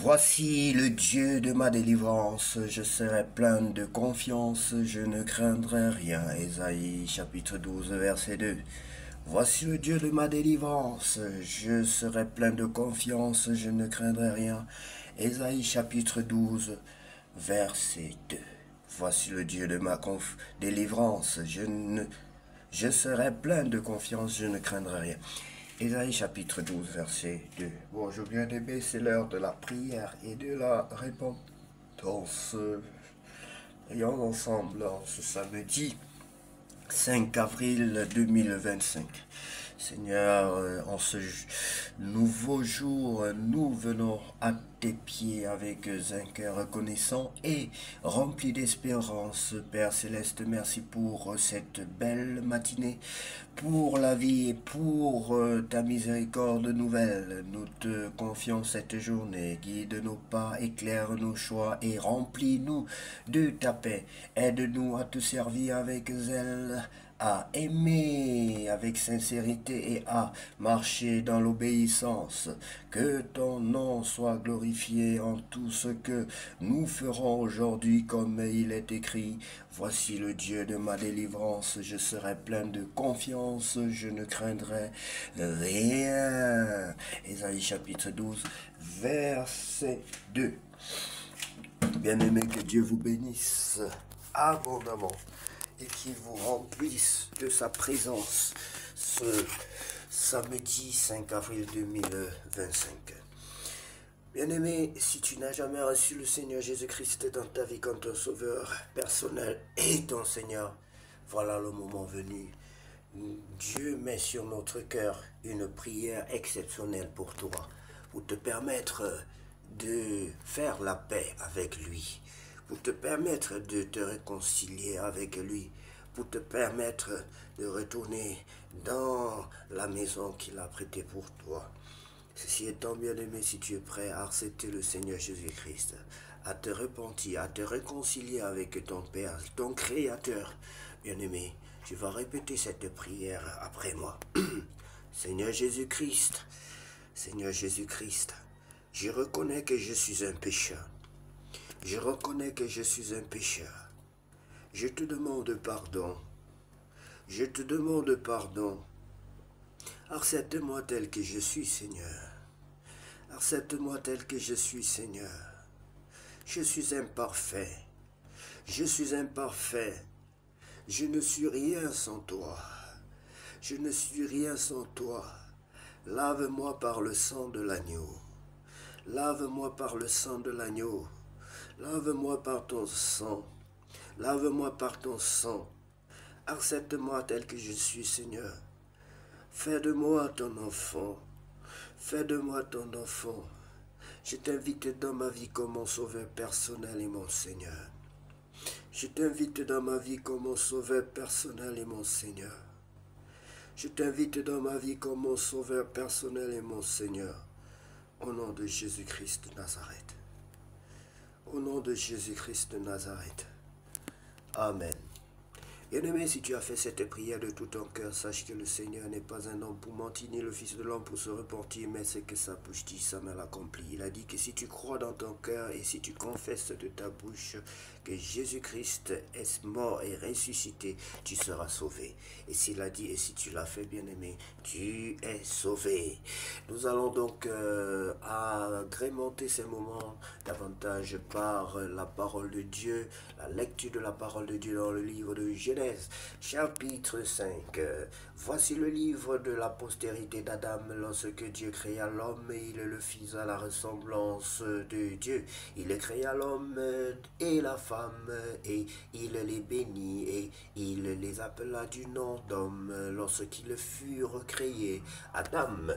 Voici le Dieu de ma délivrance, je serai plein de confiance, je ne craindrai rien. Ésaïe chapitre 12 verset 2. Voici le Dieu de ma délivrance, je serai plein de confiance, je ne craindrai rien. Ésaïe chapitre 12 verset 2. Voici le Dieu de ma délivrance, je serai plein de confiance, je ne craindrai rien. Ésaïe chapitre 12, verset 2. Bonjour bien-aimés, c'est l'heure de la prière et de la repentance. Prions ensemble en ce samedi 5 avril 2025. Seigneur, en ce nouveau jour, nous venons à tes pieds avec un cœur reconnaissant et rempli d'espérance. Père Céleste, merci pour cette belle matinée, pour la vie et pour ta miséricorde nouvelle. Nous te confions cette journée. Guide nos pas, éclaire nos choix et remplis-nous de ta paix. Aide-nous à te servir avec zèle, à aimer avec sincérité et à marcher dans l'obéissance. Que ton nom soit glorifié en tout ce que nous ferons aujourd'hui comme il est écrit. Voici le Dieu de ma délivrance, je serai plein de confiance, je ne craindrai rien. Ésaïe chapitre 12, verset 2. Bien-aimé, que Dieu vous bénisse abondamment et qu'il vous remplisse de sa présence ce samedi 5 avril 2025. Bien-aimé, si tu n'as jamais reçu le Seigneur Jésus-Christ dans ta vie comme ton sauveur personnel et ton Seigneur, voilà le moment venu. Dieu met sur notre cœur une prière exceptionnelle pour toi, pour te permettre de faire la paix avec lui, pour te permettre de te réconcilier avec lui, pour te permettre de retourner dans la maison qu'il a prêtée pour toi. Ceci étant, bien-aimé, si tu es prêt à accepter le Seigneur Jésus-Christ, à te repentir, à te réconcilier avec ton Père, ton Créateur, bien-aimé, tu vas répéter cette prière après moi. Seigneur Jésus-Christ, Seigneur Jésus-Christ, je reconnais que je suis un pécheur. Je reconnais que je suis un pécheur. Je te demande pardon. Je te demande pardon. Accepte-moi tel que je suis, Seigneur. Accepte-moi tel que je suis, Seigneur. Je suis imparfait. Je suis imparfait. Je ne suis rien sans toi. Je ne suis rien sans toi. Lave-moi par le sang de l'agneau. Lave-moi par le sang de l'agneau. Lave-moi par ton sang. Lave-moi par ton sang. Accepte-moi tel que je suis, Seigneur. Fais de moi ton enfant. Fais de moi ton enfant. Je t'invite dans ma vie comme mon sauveur personnel et mon Seigneur. Je t'invite dans ma vie comme mon sauveur personnel et mon Seigneur. Je t'invite dans ma vie comme mon sauveur personnel et mon Seigneur. Au nom de Jésus-Christ de Nazareth. Au nom de Jésus-Christ de Nazareth. Amen. Bien-aimé, si tu as fait cette prière de tout ton cœur, sache que le Seigneur n'est pas un homme pour mentir, ni le Fils de l'homme pour se repentir, mais c'est que sa bouche dit, sa main l'accomplit. Il a dit que si tu crois dans ton cœur et si tu confesses de ta bouche que Jésus-Christ est mort et ressuscité, tu seras sauvé. Et s'il a dit, et si tu l'as fait, bien-aimé, tu es sauvé. Nous allons donc agrémenter ces moments davantage par la parole de Dieu, la lecture de la parole de Dieu dans le livre de Genèse. Chapitre 5. Voici le livre de la postérité d'Adam. Lorsque Dieu créa l'homme, il le fit à la ressemblance de Dieu. Il créa l'homme et la femme, et il les bénit, et il les appela du nom d'homme lorsqu'ils furent créés. Adam,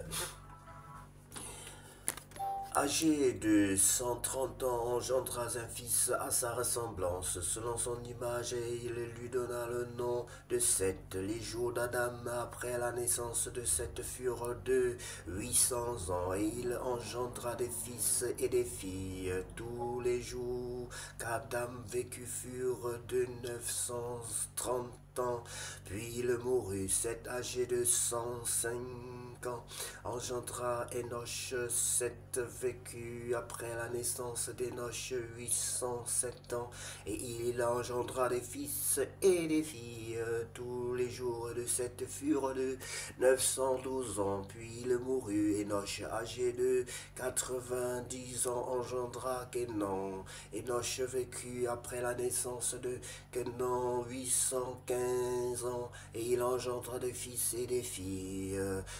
âgé de 130 ans, engendra un fils à sa ressemblance, selon son image, et il lui donna le nom de Seth. Les jours d'Adam après la naissance de Seth furent de 800 ans, et il engendra des fils et des filles. Tous les jours qu'Adam vécut furent de 930 ans, puis il mourut, Seth âgé de 150 165 ans, engendra Enoch 7, vécut après la naissance d'Enoch 807 ans, et il engendra des fils et des filles. Tous les jours de Seth furent de 912 ans, puis il mourut. Enoch, âgé de 90 ans, engendra Kénan. Enoch vécut après la naissance de Kénan 815 ans, et il engendra des fils et des filles.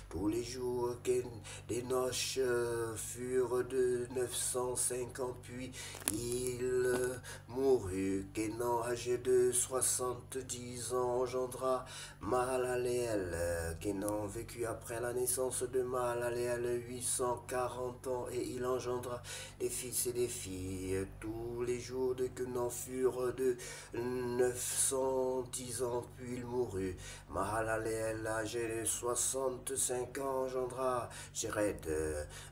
Tous les jours d'Enoch furent de 905 ans, puis il mourut. Kénan, âgé de 70 ans, engendra Mahalaleel. Kénan vécut après la naissance de Mahalaleel 840 ans, et il engendra des fils et des filles. Tous les jours de Kénan furent de 910 ans, puis il mourut. Mahalaleel, âgé de 65 ans, engendra Jéred.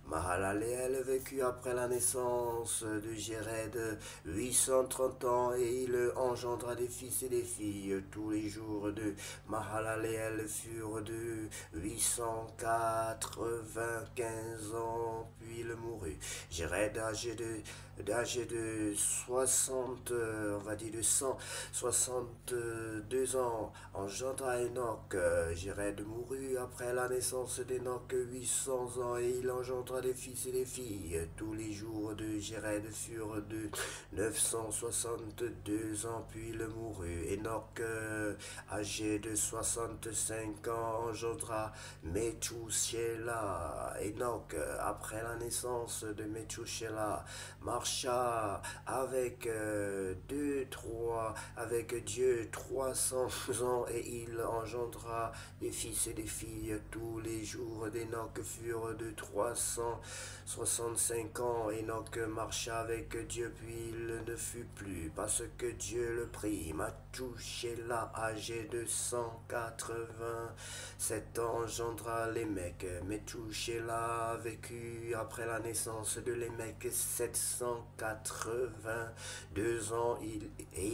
Mahalaleel vécut après la naissance de Jéred 830 ans, et il engendra des fils et des filles. Tous les jours de Mahalaleel furent de 895 ans, puis il mourut. Jéred, âgé de 60, on va dire de 162 ans, engendra Enoch. Jéred mourut après la naissance d'Enoch 800 ans, et il engendra des fils et des filles. Tous les jours de Jéred furent de 962 ans, puis il mourut. Enoch, âgé de 65 ans, engendra Methushélah. Enoch, après la naissance de Methushélah, marcha avec Dieu 300 ans, et il engendra des fils et des filles. Tous les jours d'Enoch furent de 365 ans. Enoch marcha avec Dieu, puis il ne fut plus, parce que Dieu le prit. Methushélah, âgé de 187 ans, engendra Lémec. Methushélah vécut après la naissance de Lémec 782 ans, et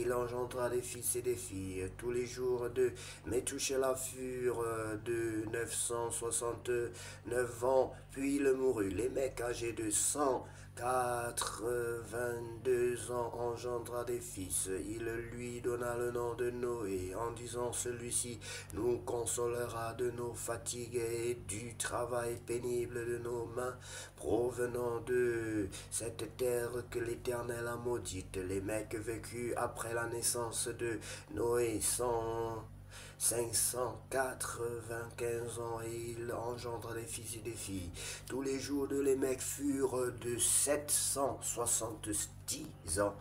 il engendra des fils et des filles. Tous les jours de Methushélah furent de 969 ans, puis il mourut. Lémec, âgé de 182 ans, engendra des fils. Il lui donna le nom de Noé, en disant: celui-ci nous consolera de nos fatigues et du travail pénible de nos mains, provenant de cette terre que l'Éternel a maudite. Lémec vécut après la naissance de Noé 595 ans, et il engendra des fils et des filles. Tous les jours de Lémec furent de 770 ans,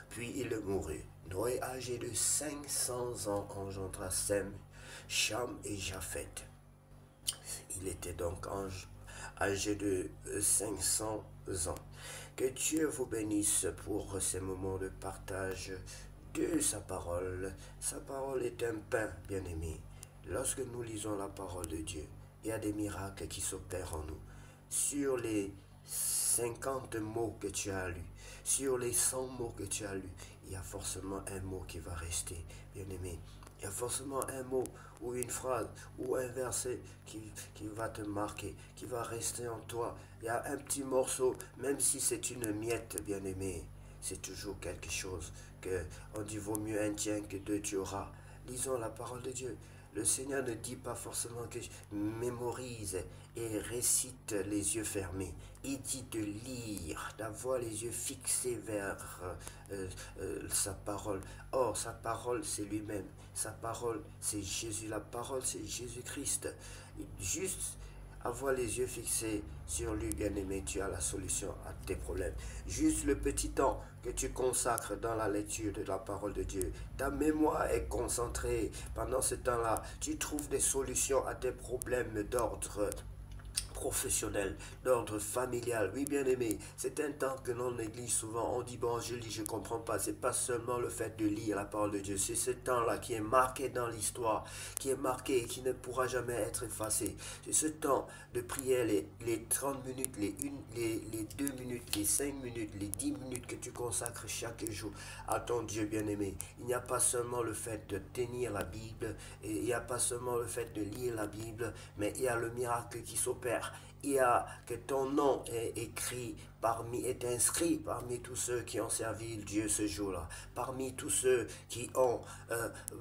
puis il mourut. Noé, âgé de 500 ans, engendra Sem, Cham et Japheth. Il était donc âgé de 500 ans. Que Dieu vous bénisse pour ces moments de partage de sa parole. Sa parole est un pain, bien-aimé. Lorsque nous lisons la parole de Dieu, il y a des miracles qui s'opèrent en nous. Sur les 50 mots que tu as lus, sur les 100 mots que tu as lus, il y a forcément un mot qui va rester, bien-aimé. Il y a forcément un mot ou une phrase ou un verset qui va te marquer, qui va rester en toi. Il y a un petit morceau, même si c'est une miette, bien-aimé, c'est toujours quelque chose. On dit vaut mieux un tien que deux tu auras. Lisons la parole de Dieu. Le Seigneur ne dit pas forcément que je mémorise et récite les yeux fermés. Il dit de lire, d'avoir les yeux fixés vers sa parole. Or, sa parole, c'est lui-même. Sa parole, c'est Jésus. La parole, c'est Jésus-Christ. Juste avoir les yeux fixés sur lui, bien-aimé, tu as la solution à tes problèmes. Juste le petit temps que tu consacres dans la lecture de la parole de Dieu. Ta mémoire est concentrée. Pendant ce temps-là, tu trouves des solutions à tes problèmes d'ordre professionnel, d'ordre familial. Oui, bien aimé, c'est un temps que l'on néglige souvent. On dit, bon, je lis, je ne comprends pas. C'est pas seulement le fait de lire la parole de Dieu. C'est ce temps-là qui est marqué dans l'histoire, qui est marqué et qui ne pourra jamais être effacé. C'est ce temps de prière, les 30 minutes, les 2 minutes les 5 minutes, les 10 minutes que tu consacres chaque jour à ton Dieu bien-aimé. Il n'y a pas seulement le fait de tenir la Bible, et il n'y a pas seulement le fait de lire la Bible, mais il y a le miracle qui s'opère. Il y a que ton nom est inscrit parmi tous ceux qui ont servi Dieu ce jour-là, parmi tous ceux qui ont,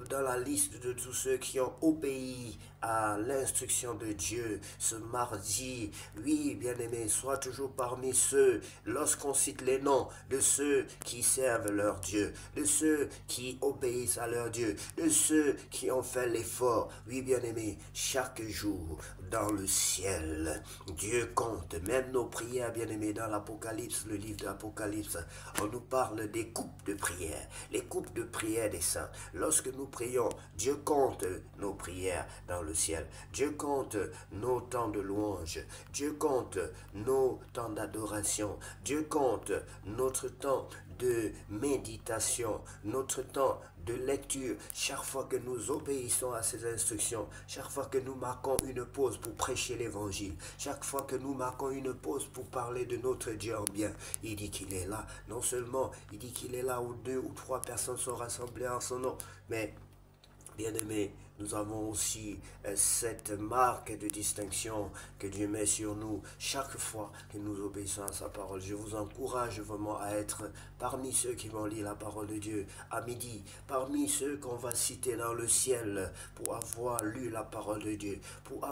dans la liste de tous ceux qui ont obéi à l'instruction de Dieu ce mardi. Oui, bien-aimé, sois toujours parmi ceux, lorsqu'on cite les noms de ceux qui servent leur Dieu, de ceux qui obéissent à leur Dieu, de ceux qui ont fait l'effort. Oui, bien-aimé, chaque jour dans le ciel, Dieu compte même nos prières, bien-aimés. Dans l'Apocalypse, le livre de l'Apocalypse, on nous parle des coupes de prière, les coupes de prière des saints. Lorsque nous prions, Dieu compte nos prières dans le ciel. Dieu compte nos temps de louange. Dieu compte nos temps d'adoration. Dieu compte notre temps de méditation, notre temps de lecture. Chaque fois que nous obéissons à ses instructions, chaque fois que nous marquons une pause pour prêcher l'évangile, chaque fois que nous marquons une pause pour parler de notre Dieu en bien, il dit qu'il est là. Non seulement il dit qu'il est là où 2 ou 3 personnes sont rassemblées en son nom, mais bien-aimés, nous avons aussi cette marque de distinction que Dieu met sur nous chaque fois que nous obéissons à sa parole. Je vous encourage vraiment à être parmi ceux qui vont lire la parole de Dieu à midi, parmi ceux qu'on va citer dans le ciel pour avoir lu la parole de Dieu, pour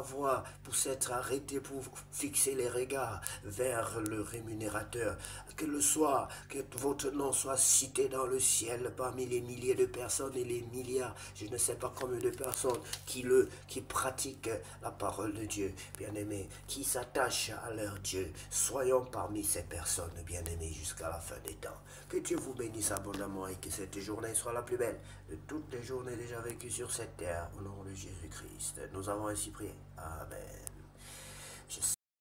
s'être arrêté, pour fixer les regards vers le rémunérateur. Que le soir, que votre nom soit cité dans le ciel parmi les milliers de personnes et les milliards, je ne sais pas combien de personnes qui pratiquent la parole de Dieu, bien-aimés, qui s'attachent à leur Dieu. Soyons parmi ces personnes, bien-aimés, jusqu'à la fin des temps. Que Dieu vous bénisse abondamment et que cette journée soit la plus belle de toutes les journées déjà vécues sur cette terre, au nom de Jésus-Christ. Nous avons ainsi prié. Amen.